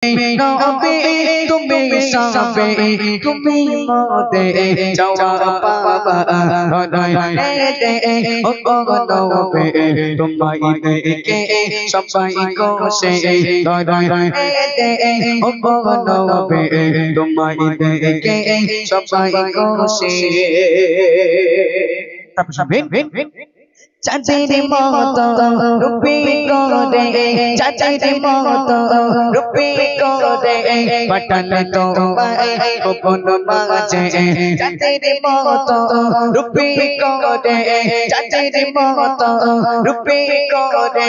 নবী তুমি সাবে তুমি মতে যাওয়া পাবা দে ও নবী তোমায় দেখে সবাই কোসে দে ও নবী তোমায় দেখে সবাই কোসে চাঁদের মতো রূপে করে চাঁদের মতো রূপে করে পাঠালে তোমায় গোপন মাঝে চাঁদের মতো রূপে করে চাঁদের মতো রূপে করে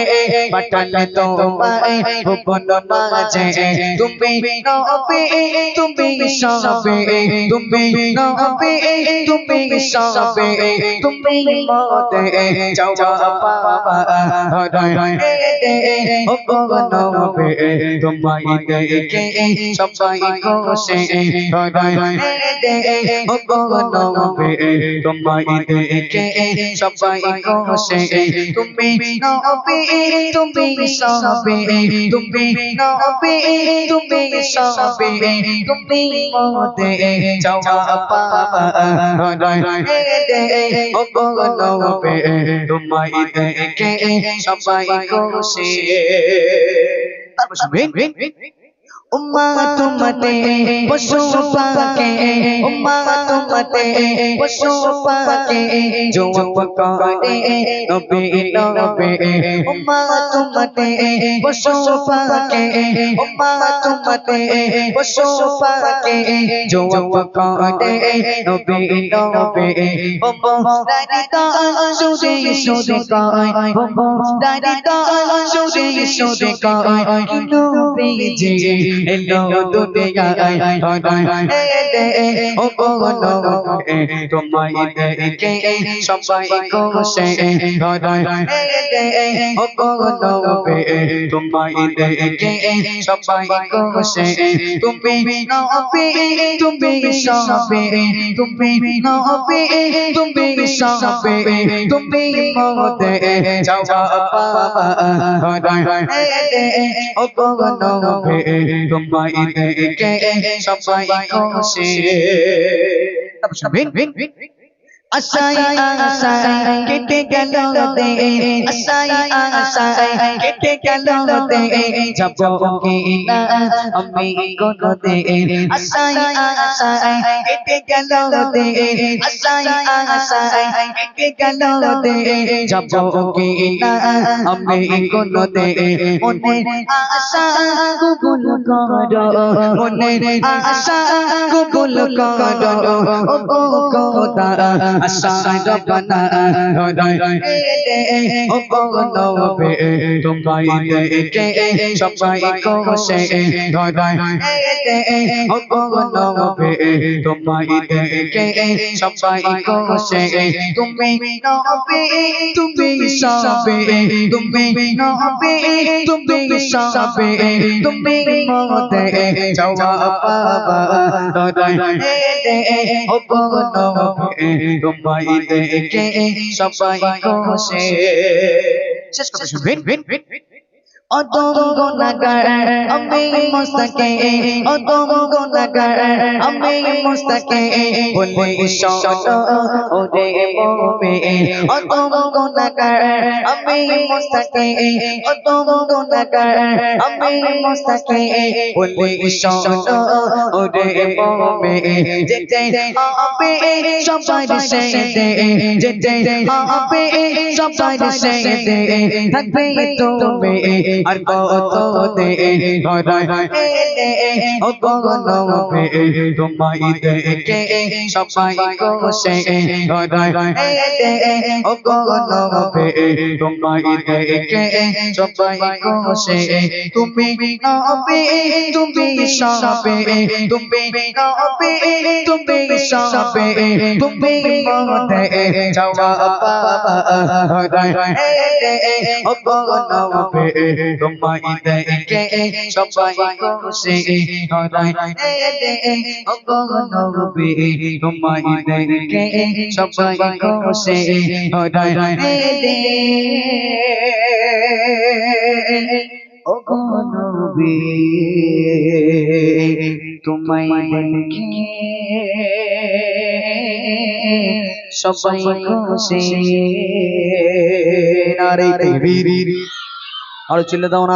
পাঠালে তোমায় গোপন মাঝে তুমি নবী তুমি সবে তুমি নবী তুমি সবে তুমি মতে যাওয়া পাবা ও নবী তোমায় দেখে সবাই কোসে ও নবী তোমায় দেখে সবাই কোসে তুমি নবী তুমি সবে তুমি নবী তুমি সবে তুমি মতে যাওয়া পাবা ও নবী তোমায় দেখে সবাই খুশি তারপর শুনবেন উম্মা তুমতে পশু পাকে উম্মা তুমতে পশু পাকে जो पकाने नबी नबी उम्मा तुमते पशु पाके उम्मा तुमते पशु पाके जो पकाने नबी नबी उम्मा दारिता सुदे सुदे का उम्मा दारिता सुदे सुदे का किलो बेजे हेलो दुनिया ओ तुम्हारी देखे सबाई कोसे ও নবী তোমায় দেখে সবাই কোসে তুমি নবী তুমি সবে তুমি নবী তুমি সবে তুমি মতে যাওয়া পাবা ও নবী তোমায় দেখে সবাই কোসে তারপর শুনবেন আশাই আশাই কেটে গেল দে আশাই আশাই কেটে গেল দে যাব কি না আমি কোন দে আশাই আশাই কেটে গেল দে আশাই আশাই কেটে গেল দে যাব কি না আমি কোন দে মনে আশা কবুল করো মনে আশা কবুল করো ও খোদা আশায় রব্বানা ও নবী তোমায় দেখে সবাই কোসে ও নবী তোমায় দেখে সবাই কোসে তুমি নবী তুমি সবে তুমি নবী তুমি সবে তুমি মতে যাওয়া পাবা ও নবী তোমায় দেখে সবাই কোসে শেষ কথা শুনবেন অদম গুনাহগার আমি মুস্তাকে অদম গুনাহগার আমি মুস্তাকে বলি শোনো ওরে মুমিন অদম গুনাহগার আমি মুস্তাকে অদম গুনাহগার আমি মুস্তাকে বলি শোনো ওরে মুমিন যেতে হবে সবার সাথে যেতে হবে সবার সাথে থাকবে তুমি আর কত দে ও নবী তোমায় দেখে সবাই কোসে ও নবী তোমায় দেখে সবাই কোসে তুমি নবী তুমি সবে তুমি নবী তুমি সবে তুমি মতে যাওয়া পাবা ও নবী তোমায় দেখে সবাই কোসে ও নবী তোমায় দেখে সবাই কোসে ও ও গো নবী তোমায় দেখে সবাই খুশি নারে তাকবীর আর চিল্লা দাও না।